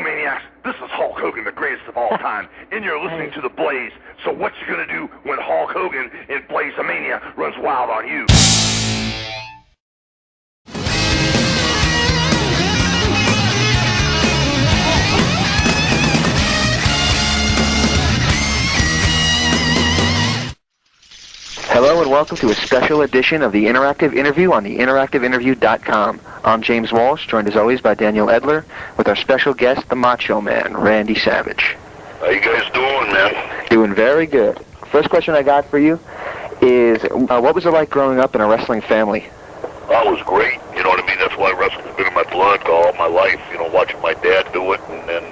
Maniacs, this is Hulk Hogan, the greatest of all time, and you're listening to The Blaze. So what you gonna do when Hulk Hogan in Blaze of Mania runs wild on you? Hello and welcome to a special edition of the Interactive Interview on the interactiveinterview.com. I'm James Walsh, joined as always by Daniel Edler, with our special guest, the Macho Man, Randy Savage. How you guys doing, man? Doing very good. First question I got for you is, what was it like growing up in a wrestling family? Oh, it was great. You know what I mean? That's why wrestling's been in my blood all my life. You know, watching my dad do it, and then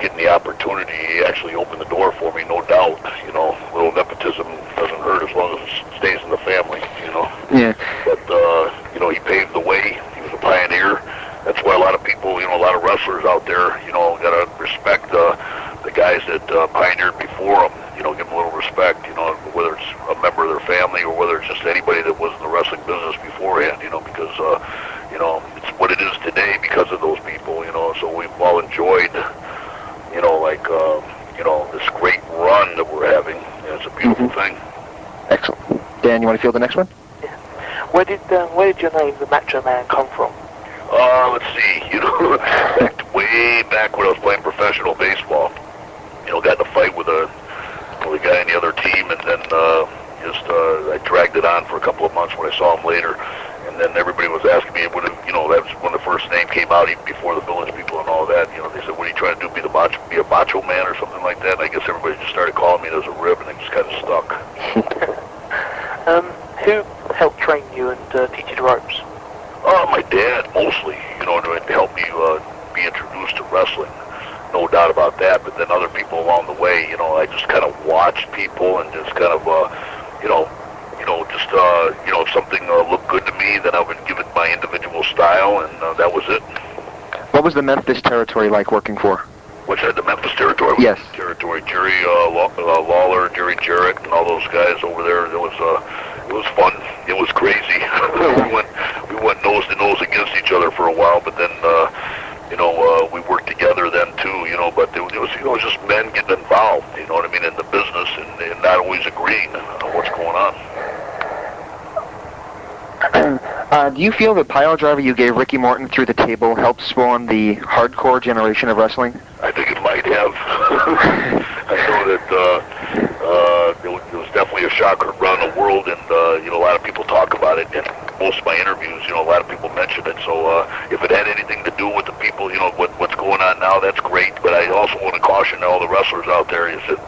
getting the opportunity, he actually opened the door for me, no doubt. You know, little nepotism doesn't hurt as long as it stays in the family, you know. Yeah. But, he paved the way. He was a pioneer. That's why a lot of people, a lot of wrestlers out there, got to respect the guys that pioneered before them. Give them a little respect, whether it's a member of their family or whether it's just anybody that was in the wrestling business beforehand, because, it's what it is today because of those people, so we've all enjoyed this great run that we're having. It's a beautiful thing. Excellent. Dan, you want to field the next one? Yeah. Where did your name, the Macho Man, come from? Let's see. Way back when I was playing professional baseball, got in a fight with a guy on the other team, and then I dragged it on for a couple of months when I saw him later. And then everybody was asking me, that was when the first name came out, even before the Village people and all that. They said, "What are you trying to do? Be a Macho Man or something like that?" And I guess everybody just started calling me as a rib, and it just kind of stuck. Who helped train you and teach you the ropes? My dad, mostly. To help me be introduced to wrestling. No doubt about that. But then other people along the way, I just kind of watched people and just kind of, if something looked good to me, then I would give it my individual style, and that was it. What was the Memphis territory like working for? Which had the Memphis territory? Yes. Territory. Jerry Lawler, Jerry Jarrett, and all those guys over there. It was fun. It was crazy. we went nose to nose against each other for a while, but then we worked together then too. But it was just men getting involved. You know what I mean, in the business, and not always agreeing on what's going on. Do you feel the pile driver you gave Ricky Morton through the table helped spawn the hardcore generation of wrestling? I think it might have. I know that it was definitely a shocker around the world, and a lot of people talk about it. In most of my interviews, a lot of people mention it. So if it had anything to do with the people, what's going on now, that's great. But I also want to caution all the wrestlers out there is that,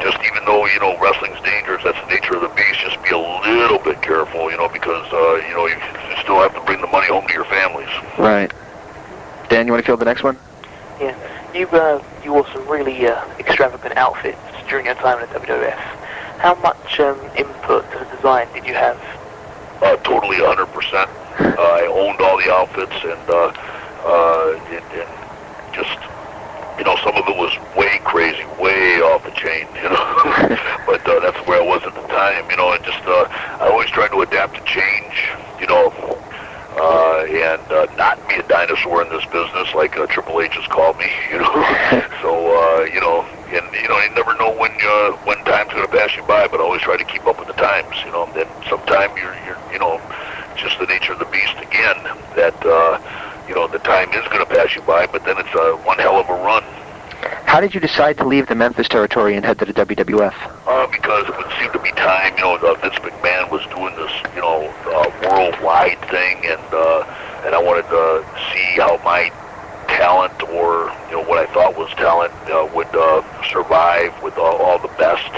just even though, wrestling's dangerous, that's the nature of the beast, just be a little bit careful, because, you still have to bring the money home to your families. Right. Dan, you want to field the next one? Yeah. You wore some really extravagant outfits during your time in the WWF. How much input to the design did you have? Totally 100%. I owned all the outfits, and just... some of it was way crazy, way off the chain, but that's where I was at the time, and just, I always tried to adapt to change, and not be a dinosaur in this business like Triple H has called me, so, you never know when time's going to pass you by, but I always try to keep up with the times, and sometimes you're just the nature of the beast again, that, the time is going to pass you by, but then it's one hell of a run. How did you decide to leave the Memphis territory and head to the WWF? Because it would seem to be time. Vince McMahon was doing this, worldwide thing, and I wanted to see how my talent, or what I thought was talent, would survive with all the best.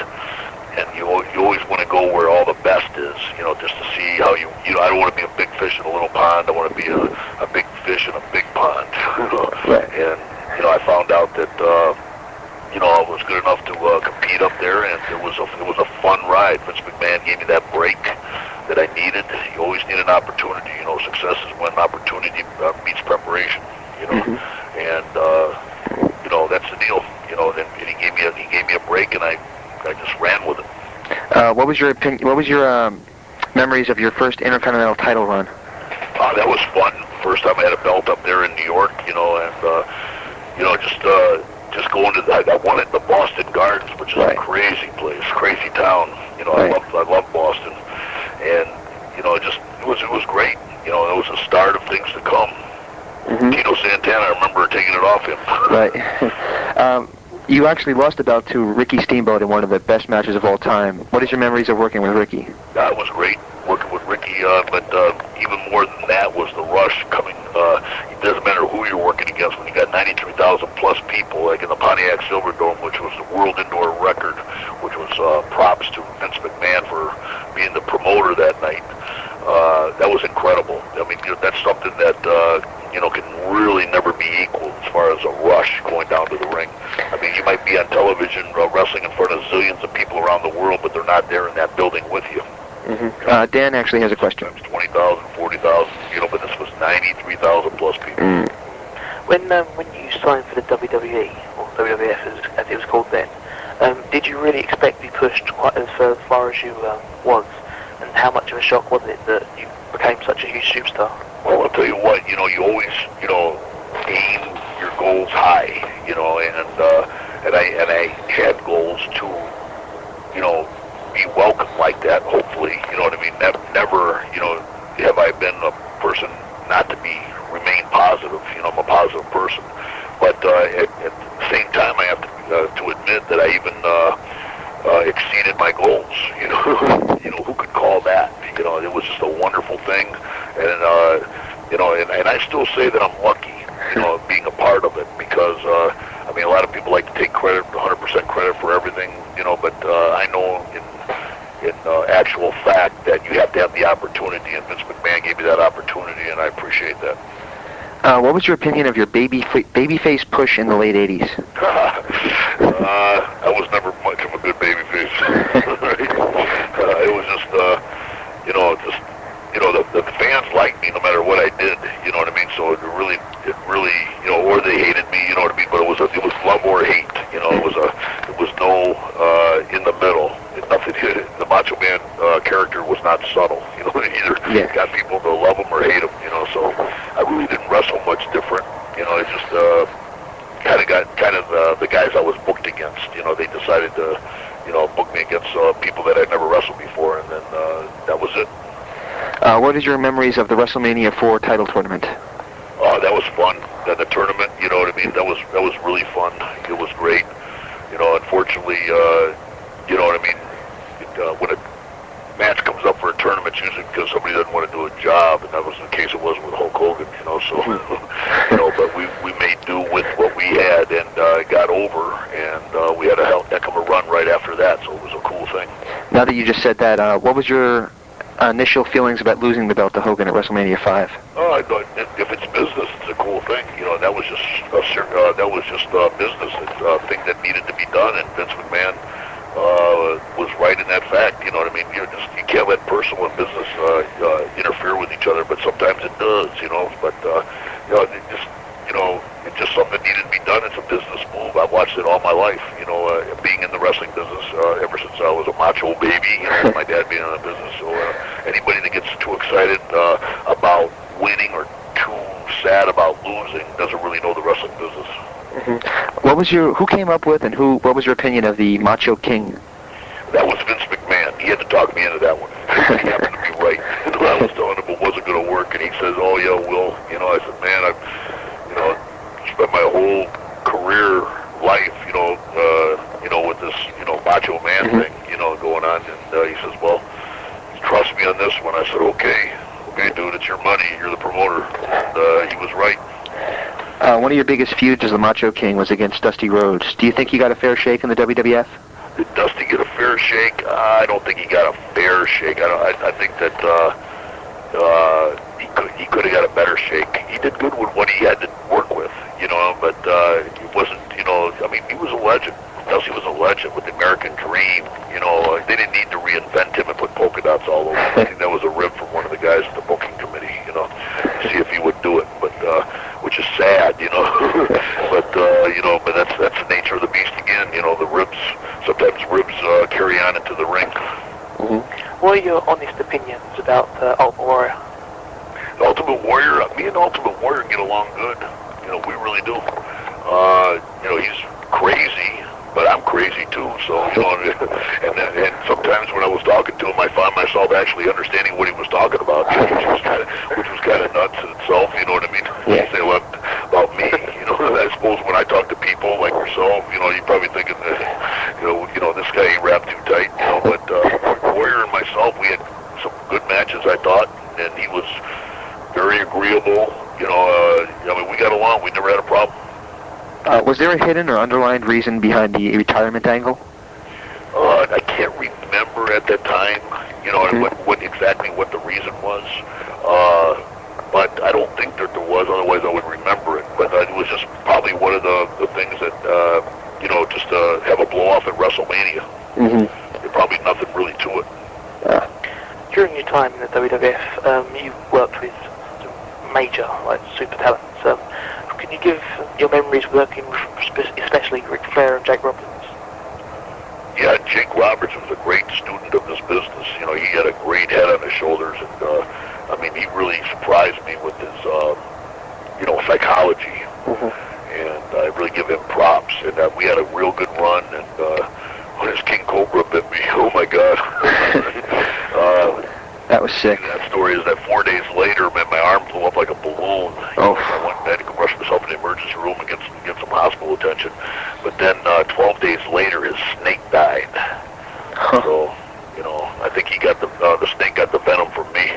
And you always want to go where all the best is, just to see how I don't want to be a big fish in a little pond. I want to be a big fish in a big pond. Right. And I found out that I was good enough to compete up there, and it was a fun ride. Vince McMahon gave me that break that I needed. You always need an opportunity. Success is when opportunity meets preparation. And that's the deal. And he gave me a break, and I just ran with it. What was your memories of your first Intercontinental title run? That was fun. First time I had a belt up there in New York, and just going to I won at the Boston Gardens, which is Right. a crazy place, crazy town. Right. I love Boston, and it was great. It was the start of things to come. Mm-hmm. Tito Santana, I remember taking it off him. Right. You actually lost the belt to Ricky Steamboat in one of the best matches of all time. What is your memories of working with Ricky? It was great working with Ricky, but even more than that was the rush coming. It doesn't matter who you're working against when you got 93,000 plus people, like in the Pontiac Silverdome, which was the world indoor record, which was props to Vince McMahon for being the promoter that night. That was incredible. I mean, that's something that can really never be equal as far as a rush going down to the ring. I mean, you might be on television wrestling in front of zillions of people around the world, but they're not there in that building with you. Mm-hmm. Dan actually has a question. Times 20,000, 40,000, but this was 93,000 plus people. Mm. When you signed for the WWE, or WWF as it was called then, did you really expect to be pushed quite as far as you was? And how much of a shock was it that you became such a huge superstar? Well, I'll tell you what, you always, aim your goals high, and I had goals to, be welcomed like that, hopefully, you know what I mean? Never, have I been a person not to remain positive, I'm a positive person. But at the same time, I have to admit that I even exceeded my goals, who could call that? It was just a wonderful thing, and and I still say that I'm lucky, being a part of it, because a lot of people like to take credit, 100% credit for everything, but I know in actual fact that you have to have the opportunity, and Vince McMahon gave me that opportunity, and I appreciate that. What was your opinion of your babyface push in the late 80s? I was never much of a good babyface. It was just, the fans liked me no matter what I did, you know what I mean? So it really, or they hated me, you know what I mean? But it was love or hate, it was no in the middle. Nothing. The Macho Man character was not subtle, either got people to love him or hate him, So I really didn't wrestle much different, It just kind of the guys I was booked against, they decided to, book me against people that I'd never wrestled before, and then that was it. What is your memories of the WrestleMania 4 title tournament? That was fun. The tournament, you know what I mean? That was really fun. It was great. Unfortunately, you know what I mean? When a match comes up for a tournament, it's usually because somebody doesn't want to do a job, and that was the case it was with Hulk Hogan, So, but we made do with what we had, and got over, and we had a heck of a run right after that, so it was a cool thing. Now that you just said that, what was your initial feelings about losing the belt to Hogan at WrestleMania 5? Oh, I thought if it's business, it's a cool thing. That was just business. It's a thing that needed to be done, and Vince McMahon was right in that fact. You know what I mean? You can't let personal and business interfere with each other, but sometimes it does. But it's just something that needed to be done. It's a business move. I've watched it all my life. Being in the wrestling business ever since I was a macho baby. My dad being in the business. So anybody that gets too excited about winning or too sad about losing doesn't really know the wrestling business. Mm-hmm. Who came up with, and what was your opinion of the Macho King? That was Vince McMahon. He had to talk me into that one. He happened to be right. I was telling him it wasn't going to work, and he says, "Oh yeah, Will." I said, "Man, I've spent my whole career life, with this, Macho Man thing, going on." And he says, "Well, trust me on this one." I said, "Okay, dude, it's your money. You're the promoter." And he was right. One of your biggest feuds as the Macho King was against Dusty Rhodes. Do you think he got a fair shake in the WWF? Did Dusty get a fair shake? I don't think he got a fair shake. I think that he could have got a better shake. He did good with what he had to work with, but it wasn't, he was a legend. Dusty was a legend with the American Dream. They didn't need to reinvent him and put polka dots all over. I think that was a rib from one of the guys at the booking committee, to see if he would do it. But which is sad, but that's the nature of the beast again. The ribs, sometimes ribs carry on into the ring. Mm-hmm. What are your honest opinions about Ultimate Warrior? Ultimate Warrior, me and Ultimate Warrior get along good. We really do. He's crazy, but I'm crazy too. So, and sometimes when I was talking to him, I found myself actually understanding what he was talking about, which was kind of nuts in itself. You know what I mean? Yeah. Say what about me? I suppose when I talk to people like yourself, you're probably thinking that, this guy ain't wrapped too tight. But Warrior and myself, we had some good matches, I thought, and he was very agreeable. We got along. We never had a problem. Was there a hidden or underlined reason behind the retirement angle? I can't remember at that time, what exactly what the reason was. But I don't think that there was. Otherwise, I would remember it. But it was just probably one of the things that, just to have a blow-off at WrestleMania. There's probably nothing really to it. During your time in the WWF, you worked with some major, super talents. Can you give your memories working with especially Ric Flair and Jake Roberts? Yeah, Jake Roberts was a great student of this business. He had a great head on his shoulders, and he really surprised me with his, psychology. And I really give him props. And we had a real good run. And when his King Cobra bit me, oh my God. That was sick. That story is that 4 days later, man, my arm blew up like a balloon. Oh. I had to go rush myself in the emergency room and get some hospital attention. But then 12 days later, his snake died. Huh. So, I think he got the snake got the venom from me.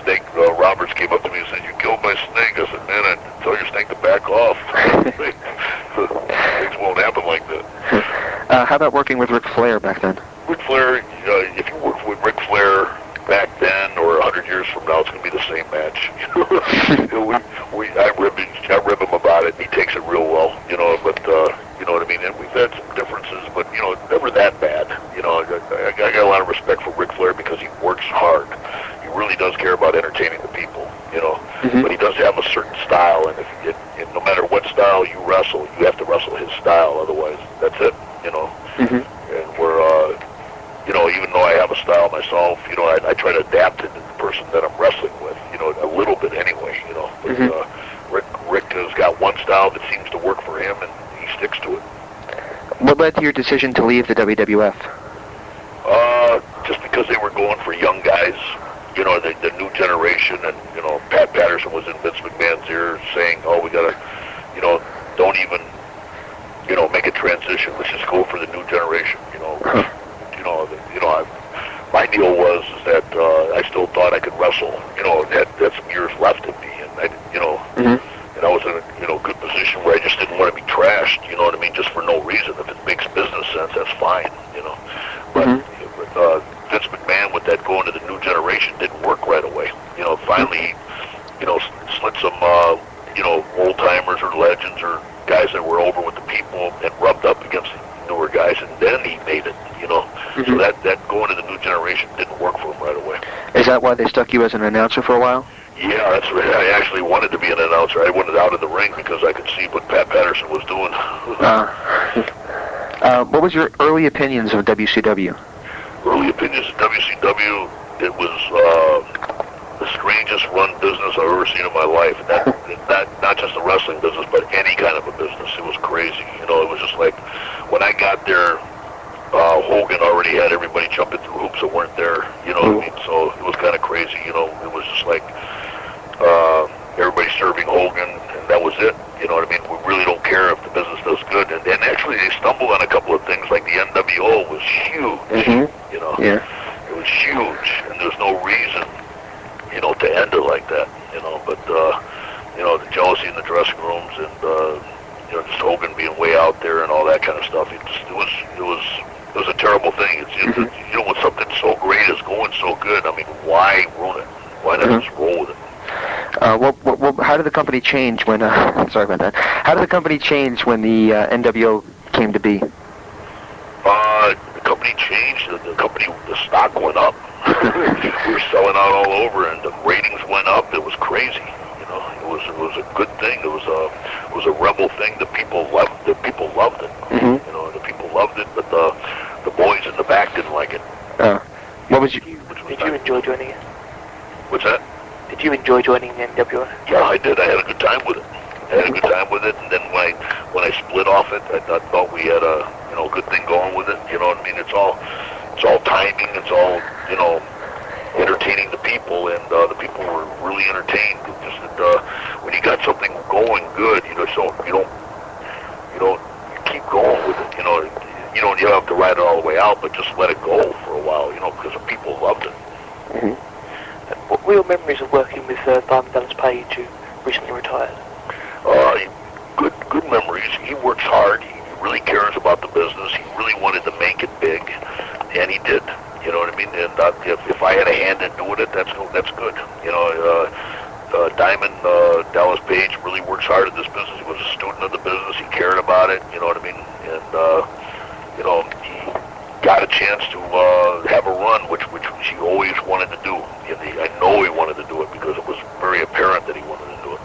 Snake Roberts came up to me and said, "You killed my snake." I said, "Man, I tell your snake to back off." Things won't happen like that. How about working with Ric Flair back then? Ric Flair, if you work with Ric Flair back then or 100 years from now, it's going to be the same match. I rib him about it, and he takes it real well, but, you know what I mean? And we've had some differences, but, never that bad. I got a lot of respect for Ric Flair because he works hard. He really does care about entertaining the people, but he does have a certain style, and if no matter what style you wrestle, you have to wrestle his style, otherwise, that's it, And we're, even though I have a style myself, I try to adapt it to the person that I'm wrestling with, a little bit anyway, But Rick has got one style that seems to work for him, and he sticks to it. What led to your decision to leave the WWF? Just because they were going for young guys, the new generation, and, Pat Patterson was in Vince McMahon's ear saying, "Oh, we gotta, don't even, make a transition. Let's just go for the new generation." My deal was that I still thought I could wrestle. Had some years left in me, and and I was in a good position where I just didn't want to be trashed. You know what I mean? Just for no reason. If it makes business sense, that's fine. But Vince McMahon with that going to the new generation didn't work right away. Finally, slid some old timers or legends or guys that were over with the people and rubbed up against the newer guys, and then he made it. So that going to the new generation didn't work for him right away. Is that why they stuck you as an announcer for a while? Yeah, that's right. I actually wanted to be an announcer. I wanted out of the ring because I could see what Pat Patterson was doing. What was your early opinions of WCW? Early opinions of WCW, it was the strangest run business I've ever seen in my life. Not just the wrestling business, but any kind of a business. It was crazy. It was just like, when I got there, Hogan already had everybody jumping through hoops that weren't there, what I mean? So it was kind of crazy, it was just like everybody serving Hogan, and that was it, what I mean? We really don't care if the business does good. And actually they stumbled on a couple of things, like the NWO was huge, Yeah. It was huge, and there's no reason, to end it like that, but, the jealousy in the dressing rooms and, just Hogan being way out there and all that kind of stuff, it was a terrible thing. It's when something so great is going so good, I mean, why ruin it? Why not just roll with it? Well, how did the company change when? Sorry about that. How did the company change when the NWO came to be? The company changed. The stock went up. We were selling out all over, and the ratings went up. It was crazy. It was a good thing. It was a rebel thing. The people loved it. The people loved it, but the boys in the back didn't like it. What was you? Did you enjoy joining it? What's that? Did you enjoy joining the NWO? Yeah, I did. I had a good time with it. And then when I split off it, I thought we had a good thing going with it. You know what I mean? It's all timing. It's all entertaining the people, and the people were really entertained. Just that when you got something going good, so you keep going with it. You don't have to ride it all the way out, but just let it go for a while. Because the people loved it. Mm-hmm. What were your memories of working with Diamond Dallas Page, who recently retired? Good memories. He works hard. He really cares about the business. He really wanted to make it big, and he did. You know what I mean? And if I had a hand in doing it, that's good. Diamond Dallas Page really works hard at this business. He was a student of the business. He cared about it. You know what I mean? And he got a chance to have a run, which he always wanted to do. I know he wanted to do it because it was very apparent that he wanted to do it.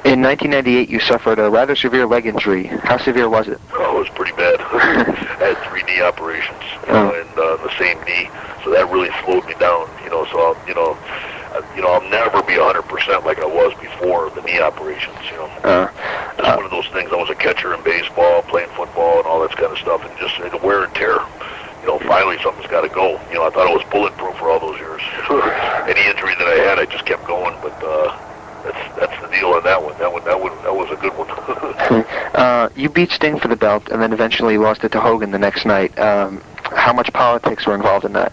In 1998, you suffered a rather severe leg injury. How severe was it? Oh, it was pretty bad. I had 3 knee operations, and the same knee, so that really slowed me down. So I'll never be 100% like I was before the knee operations. It's one of those things. I was a catcher in baseball, playing football, and all that kind of stuff, and just the wear and tear. Finally something's got to go. I thought it was bulletproof for all those years. Any injury that I had, I just kept going, but. That's the deal on that one. That was a good one. You beat Sting for the belt, and then eventually lost it to Hogan the next night. How much politics were involved in that?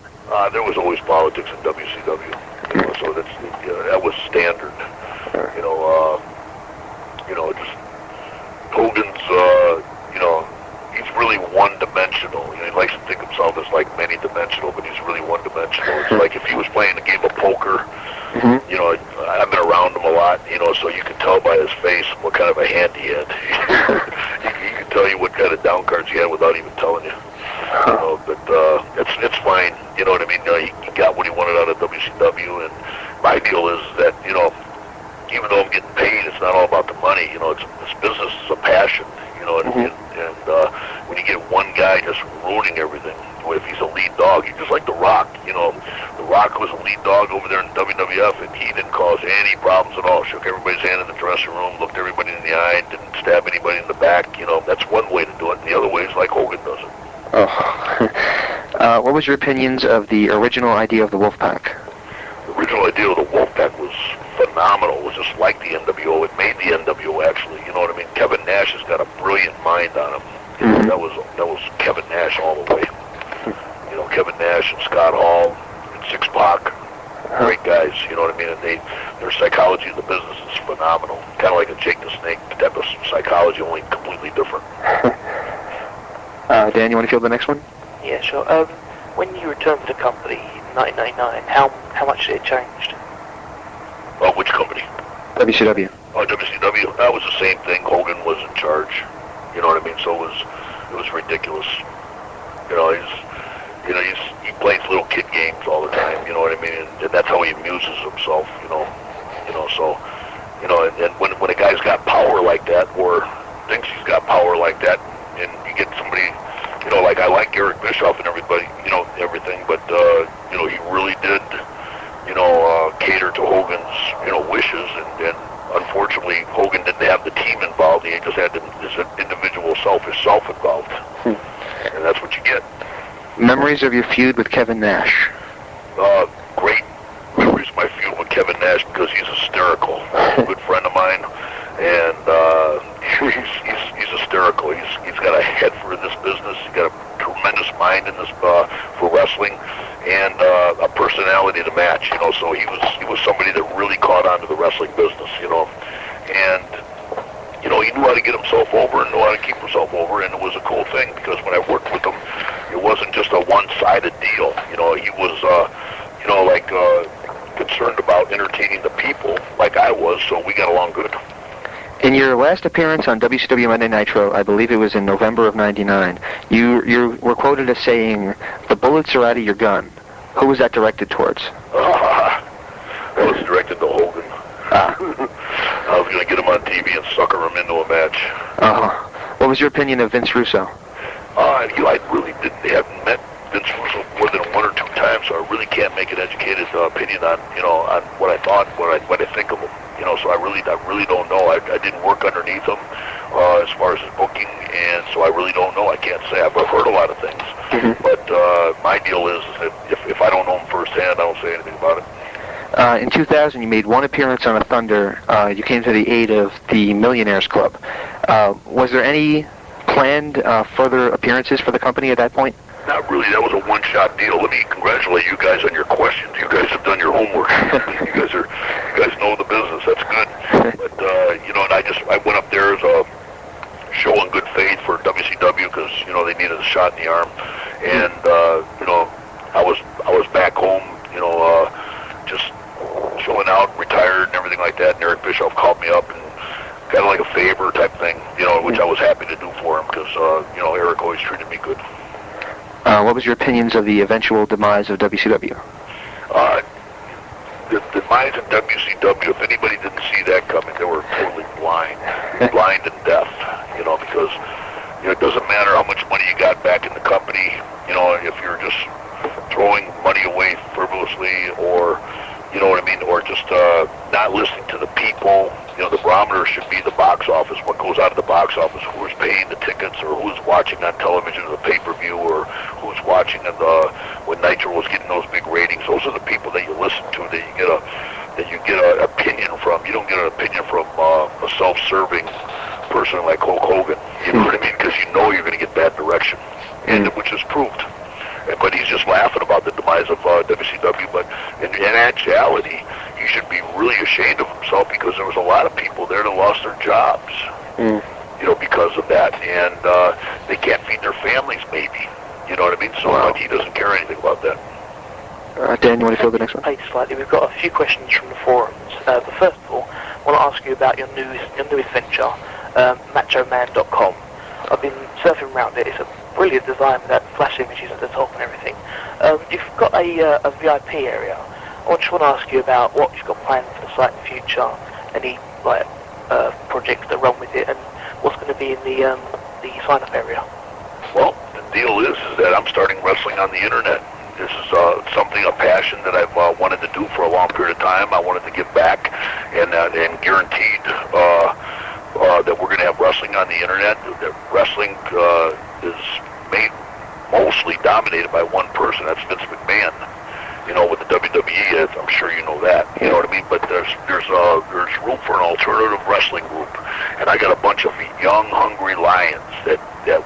There was always politics in WCW. So that was standard. Just Hogan's. He's really one-dimensional. He likes to think himself as like many-dimensional, but he's really one-dimensional. It's like if he was playing a game of poker. Mm-hmm. I've been around him a lot, so you can tell by his face what kind of a hand he had. he can tell you what kind of down cards he had without even telling you. But it's fine. You know what I mean? He got what he wanted out of WCW, and my deal is that even though I'm getting paid, it's not all about the money. This business is a passion. And when you get one guy just ruining everything, if he's a lead dog, he's just like The Rock. The Rock was a lead dog over there in WWF, and he didn't cause any problems at all. Shook everybody's hand in the dressing room, looked everybody in the eye, didn't stab anybody in the back. That's one way to do it. And the other way is like Hogan does it. Oh. What was your opinions of the original idea of the Wolfpack? The original idea of the Wolfpack was phenomenal. It was just like the NWO. It made the NWO, actually. You know what I mean? Kevin Nash has got a brilliant mind on him. That was Kevin Nash all the way. Kevin Nash and Scott Hall and Six Pac, great guys. You know what I mean? And their psychology of the business is phenomenal. Kind of like a Jake the Snake type of psychology, only completely different. Dan, you want to field the next one? Yeah, sure. When you returned to the company in 1999, how much did it changed? Which company? WCW. Oh, WCW. That was the same thing. Hogan was in charge. You know what I mean? So it was ridiculous. He plays little kid games all the time. You know what I mean? And that's how he amuses himself. And when a guy's got power like that, or thinks he's got power like that, and you get somebody, like I like Eric Bischoff and everybody, everything, but he really did, cater to Hogan's, wishes, and unfortunately, Hogan didn't have the team involved. He just had his individual selfish self involved, and that's what you get. Memories of your feud with Kevin Nash? Great memories of my feud with Kevin Nash because he's hysterical. He's a good friend of mine, and he's hysterical. He's got a head for this business. He's got a tremendous mind in this for wrestling, and a personality to match. So he was somebody that really caught on to the wrestling business. And he knew how to get himself over and knew how to keep himself over, and it was a cool thing because when I worked with him, it wasn't just a one-sided deal. He was, concerned about entertaining the people like I was, so we got along good. In your last appearance on WCW Monday Nitro, I believe it was in November of '99, you were quoted as saying, "The bullets are out of your gun." Who was that directed towards? That was directed to Hogan. I was going to get him on TV and sucker him into a match. What was your opinion of Vince Russo? I really hadn't met Vince Russo more than 1 or 2 times. time, so I really can't make an educated opinion on, on what I thought, what I think of him. So I really don't know. I didn't work underneath him as far as his booking, and so I really don't know. I can't say. I've heard a lot of things, but my deal is that if I don't know him firsthand, I don't say anything about it. In 2000, you made one appearance on a Thunder. You came to the aid of the Millionaires Club. Was there any planned further appearances for the company at that point? Not really. That was a one-shot deal. Let me congratulate you guys on your questions. You guys have done your homework. you guys know the business. That's good. But and I went up there as a show in good faith for WCW because they needed a shot in the arm, and I was back home, just chilling out, retired, and everything like that. And Eric Bischoff called me up and kind of like a favor type thing, which I was happy to do for him because Eric always treated me good. What was your opinions of the eventual demise of WCW? The demise of WCW, if anybody didn't see that coming, they were totally blind and deaf, because it doesn't matter how much money you got back in the company, if you're just throwing money away frivolously or, or just not listening to the people. The barometer should be the box office, what goes out of the box office, who is paying the tickets, or who's watching on television the pay-per-view, or who's watching when Nitro was getting those big ratings. Those are the people that you listen to, that you get an opinion from. You don't get an opinion from a self-serving person like Hulk Hogan. You know what I mean? Because you're going to get bad direction, and which is proved. But he's just laughing about the demise of WCW. But in actuality, he should be really ashamed of himself because there was a lot of people there that lost their jobs, because of that, and they can't feed their families, maybe. You know what I mean? So but he doesn't care anything about that. Dan, you want to fill the next one? Slightly. We've got a few questions from the forums. But first of all, I want to ask you about your newest venture, MachoMan.com. I've been surfing around it. It's a brilliant design with that flash images at the top and everything. You've got a VIP area. I just want to ask you about what you've got planned for the site in the future, any projects that run with it, and what's going to be in the sign-up area. Well, the deal is that I'm starting wrestling on the internet. This is a passion that I've wanted to do for a long period of time. I wanted to give back, and guaranteed that we're going to have wrestling on the internet. That wrestling is mostly dominated by one person. That's Vince McMahon. With the WWE, I'm sure you know that. You know what I mean? But there's room for an alternative wrestling group, and I got a bunch of young, hungry lions that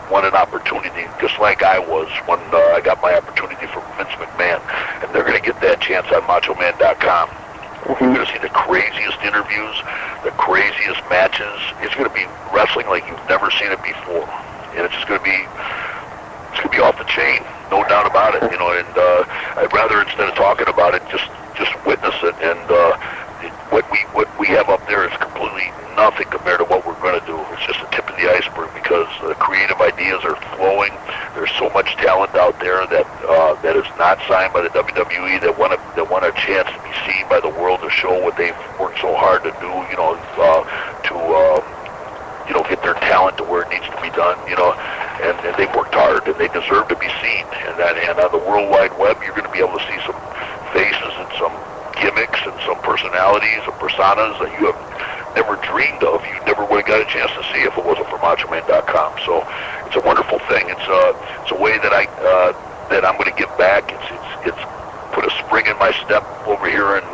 want an opportunity, just like I was when I got my opportunity from Vince McMahon, and they're going to get that chance on MachoMan.com. You're going to see the craziest interviews, the craziest matches. It's going to be wrestling like you've never seen it before, and it's just going to be off the chain, no doubt about it. And I'd rather, instead of talking about it, just witness it. And what we have up there is completely nothing compared to what we're going to do. It's just the tip of the iceberg because the creative ideas are flowing. There's so much talent out there that is not signed by the WWE that want a chance to be seen by the world to show what they've worked so hard to do. To get their talent to where it needs to be done. And they've worked hard and they deserve to be seen. And on the World Wide Web, you're going to be able to see some faces and some gimmicks and some personalities and personas that you have never dreamed of. You never would have got a chance to see if it wasn't for MachoMan.com. So it's a wonderful thing. It's a way that I'm going to give back. It's put a spring in my step over here in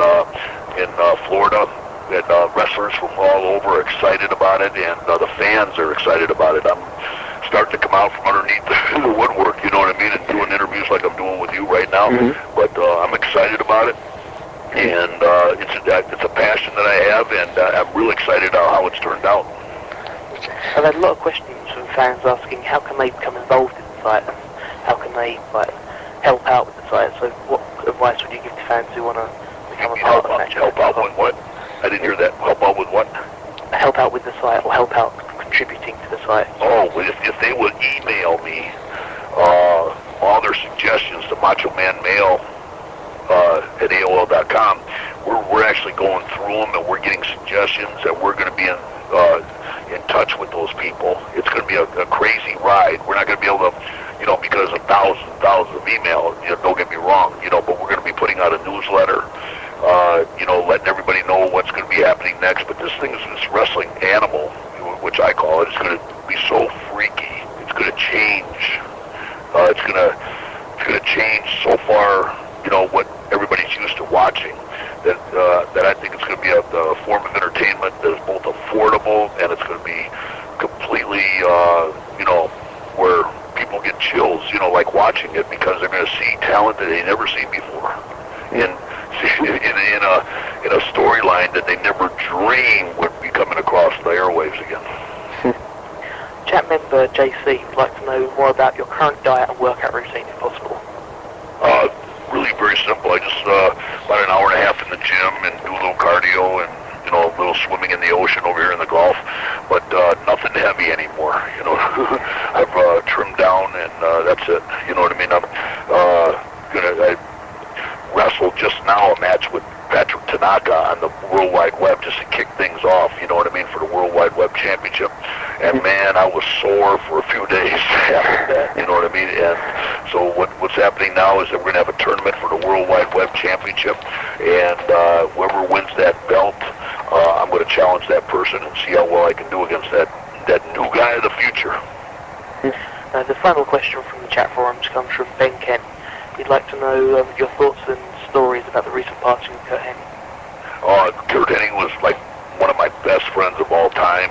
Florida. And wrestlers from all over are excited about it, and the fans are excited about it. I'm starting to come out from underneath the woodwork, you know what I mean, and doing interviews like I'm doing with you right now. But I'm excited about it, and it's a passion that I have, and I'm really excited how it's turned out. I've had a lot of questions from fans asking how can they become involved in the site, and how can they help out with the site. So what advice would you give to fans who want to become a part of Macho? Help out with what? I didn't hear that. Help out with what? Help out with the site, or help out contributing to the site. Oh, if they would email me all their suggestions to MachoManMail at AOL.com, we're actually going through them and we're getting suggestions, and we're going to be in touch with those people. It's going to be a crazy ride. We're not going to be able to, because of thousands and thousands of emails. Don't get me wrong, but we're going to be putting out a newsletter, letting everybody know what's going to be happening next. But this thing is this wrestling animal, which I call it. It's going to be so freaky. It's going to change. It's going to change so far, what everybody's used to watching. That I think it's going to be a form of entertainment that is both affordable and it's going to be completely, where people get chills, like watching it because they're going to see talent that they never seen before, in a storyline that they never dreamed would be coming across the airwaves again. Chat member JC would like to know more about your current diet and workout routine, if possible. Really very simple. I just about an hour and a half in the gym and do a little cardio and a little swimming in the ocean over here in the Gulf, but nothing heavy anymore. I've trimmed down and that's it. You know what I mean? I wrestled just now a match with Patrick Tanaka on the World Wide Web just to kick things off. You know what I mean, for the World Wide Web Championship. And man, I was sore for a few days after that. You know what I mean? And so what's happening now is that we're going to have a tournament for the World Wide Web Championship, and whoever wins that belt, I'm going to challenge that person and see how well I can do against that new guy of the future. The final question from the chat forums comes from Ben Kent. He'd like to know your thoughts and stories about the recent passing of Kurt Hennig. Kurt Hennig was like one of my best friends of all time.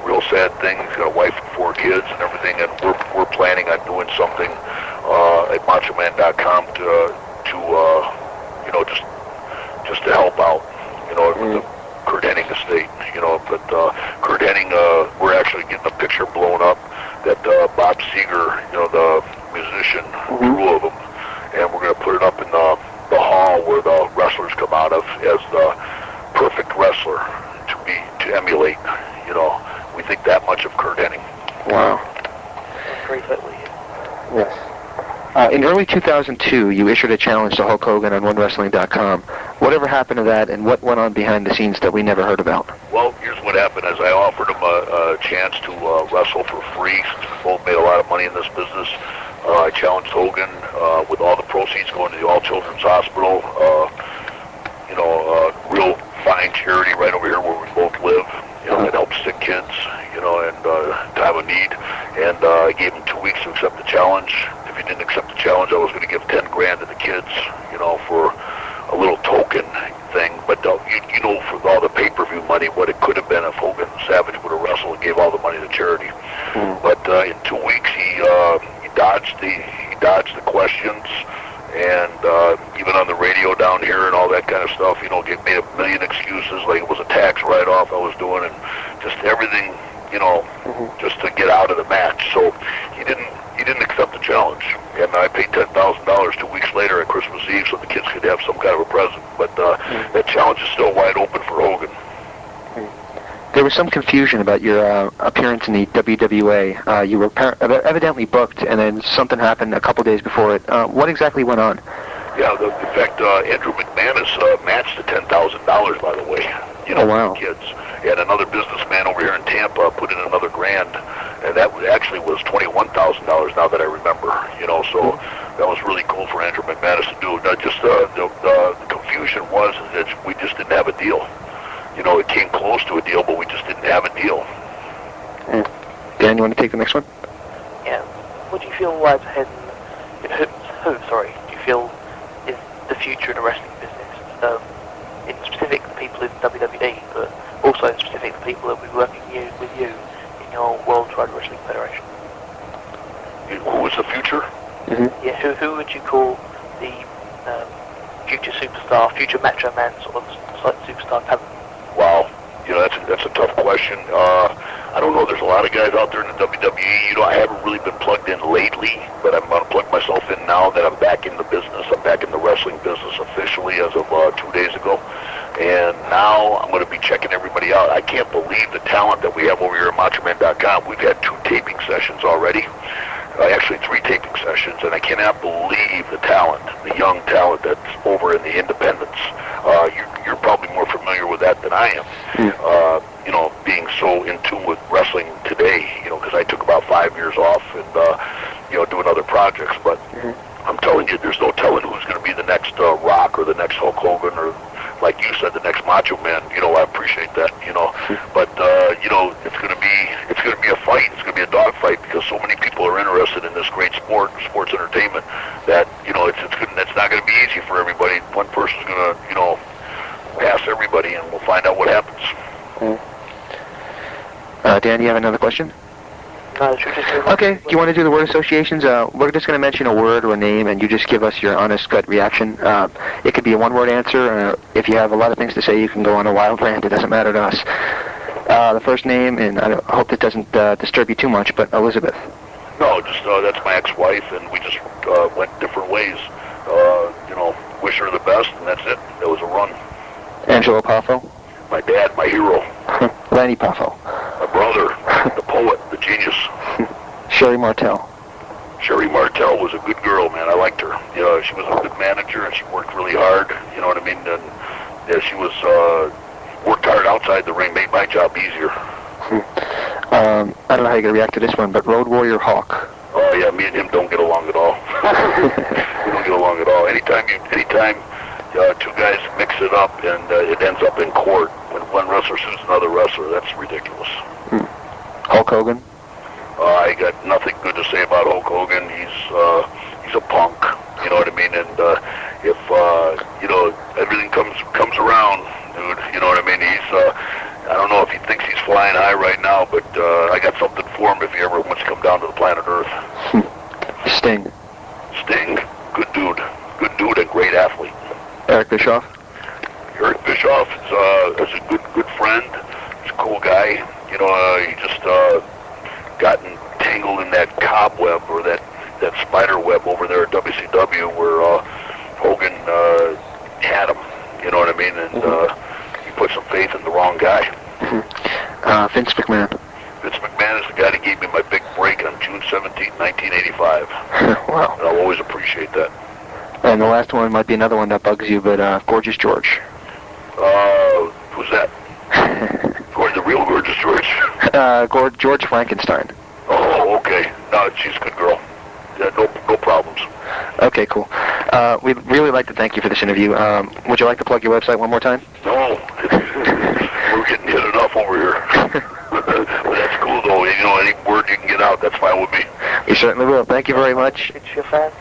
Real sad thing. He's got a wife and 4 kids and everything, and we're planning on doing something at MachoMan.com to just to help out, with the Kurt Hennig estate, But Kurt Hennig, we're actually getting a picture blown up that Bob Seger, the musician, drew of him, and we're going to put it up in the hall where the wrestlers come out of as the perfect wrestler to emulate. We think that much of Kurt Hennig. Wow. Yes. In early 2002, you issued a challenge to Hulk Hogan on OneWrestling.com. Whatever happened to that, and what went on behind the scenes that we never heard about? Well, here's what happened. As I offered him a chance to wrestle for free, since we both made a lot of money in this business, I challenged Hogan with all the proceeds going to the All Children's Hospital, real fine charity right over here where we both live. That helps sick kids, and time of need. And I gave him 2 weeks to accept the challenge. If he didn't accept the challenge, I was going to give 10 grand to the kids, for a little token thing. But for all the pay-per-view money, what it could have been if Hogan Savage would have wrestled and gave all the money to charity. But in 2 weeks, he dodged the questions, and even on the radio down here and all that kind of stuff, made a million excuses, like it was a tax write-off I was doing, and just everything, just to get out of the match. So he didn't accept the challenge, and I paid $10,000 2 weeks later at Christmas Eve so the kids could have some kind of a present. But that challenge is still wide open for Hogan. There was some confusion about your appearance in the WWA. You were evidently booked, and then something happened a couple days before it. What exactly went on? Yeah, in fact, Andrew McManus matched the $10,000, by the way. Oh, wow. Kids. And another businessman over here in Tampa put in another grand, and that actually was $21,000 now that I remember. So that was really cool for Andrew McManus to do. Not just the confusion was that we just didn't have a deal. It came close to a deal, but we just didn't have a deal. Dan, you want to take the next one? Yeah. What do you feel lies ahead? Do you feel is the future in the wrestling business? In specific, the people in WWE, but also in specific, the people that will be working with you in your Worldwide Wrestling Federation. Who is the future? Yeah. Who would you call the future superstar, future Macho Man sort of superstar talent? Wow, that's a tough question. I don't know. There's a lot of guys out there in the WWE. I haven't really been plugged in lately, but I'm going to plug myself in now that I'm back in the business. I'm back in the wrestling business officially as of 2 days ago, and now I'm going to be checking everybody out. I can't believe the talent that we have over here at MachoMan.com. We've had 2 taping sessions already. Actually 3 taping sessions, and I cannot believe the talent, the young talent that's over in the independents. You're probably more familiar with that than I am. Being so in tune with wrestling today, because I took about 5 years off and, doing other projects. But I'm telling you, there's no telling who's going to be the next Rock or the next Hulk Hogan or, like you said, the next Macho Man. I appreciate that. But it's going to be a fight. It's going to be a dog fight because so many people are interested in this great sports entertainment, that it's not going to be easy for everybody. One person's going to pass everybody, and we'll find out what happens. Dan, you have another question? No, should we just move on? Okay, do you want to do the word associations? We're just going to mention a word or a name, and you just give us your honest gut reaction. It could be a one-word answer. If you have a lot of things to say, you can go on a wild rant. It doesn't matter to us. The first name, and I hope that doesn't disturb you too much, but Elizabeth. No, just that's my ex-wife, and we just went different ways. Wish her the best, and that's it. It was a run. Angelo Poffo. My dad, my hero. Lanny Poffo. My brother, the poet, the genius. Sherry Martel. Sherry Martel was a good girl, man. I liked her. She was a good manager, and she worked really hard. You know what I mean? And she was worked hard outside the ring, made my job easier. I don't know how you're going to react to this one, but Road Warrior Hawk. Oh, yeah, me and him don't get along at all. We don't get along at all. Anytime two guys mix it up and it ends up in court when one wrestler sues another wrestler, that's ridiculous. Hulk Hogan. I got nothing good to say about Hulk Hogan. He's a punk. You know what I mean? And if everything comes around, dude. You know what I mean? I don't know if he thinks he's flying high right now, but I got something for him if he ever wants to come down to the planet Earth. Sting. Sting, good dude and great athlete. Eric Bischoff. Eric Bischoff is a good friend. He's a cool guy. He just gotten tangled in that cobweb or that spider web over there at WCW where Hogan had him. You know what I mean? And he put some faith in the wrong guy. Vince McMahon. Vince McMahon is the guy that gave me my big break on June 17, 1985. Wow. And I'll always appreciate that. And the last one might be another one that bugs you, but Gorgeous George. Who's that? The real Gorgeous George? George Frankenstein. Oh, okay. No, she's a good girl. Yeah, no problems. Okay, cool. We'd really like to thank you for this interview. Would you like to plug your website one more time? No. We're getting hit enough over here. But that's cool, though. Any word you can get out, that's fine with me. We certainly will. Thank you very much. It's your fans.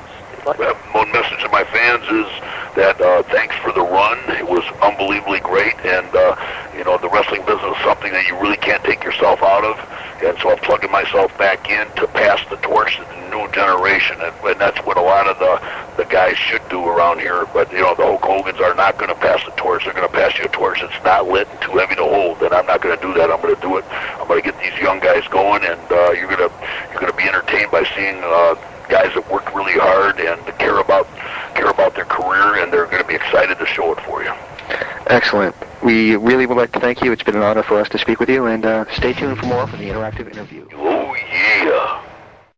One message to my fans is that thanks for the run. It was unbelievably great, and the wrestling business is something that you really can't take yourself out of, and so I'm plugging myself back in to pass the torch to the new generation, and that's what a lot of the guys should do around here. But the Hulk Hogans are not going to pass the torch. They're going to pass you a torch that's not lit and too heavy to hold, and I'm not going to do that. I'm going to do it. I'm going to get these young guys going, and you're going to be entertained by seeing guys that work really hard and care about their career, and they're going to be excited to show it for you. Excellent. We really would like to thank you. It's been an honor for us to speak with you, and stay tuned for more from the Interactive Interview.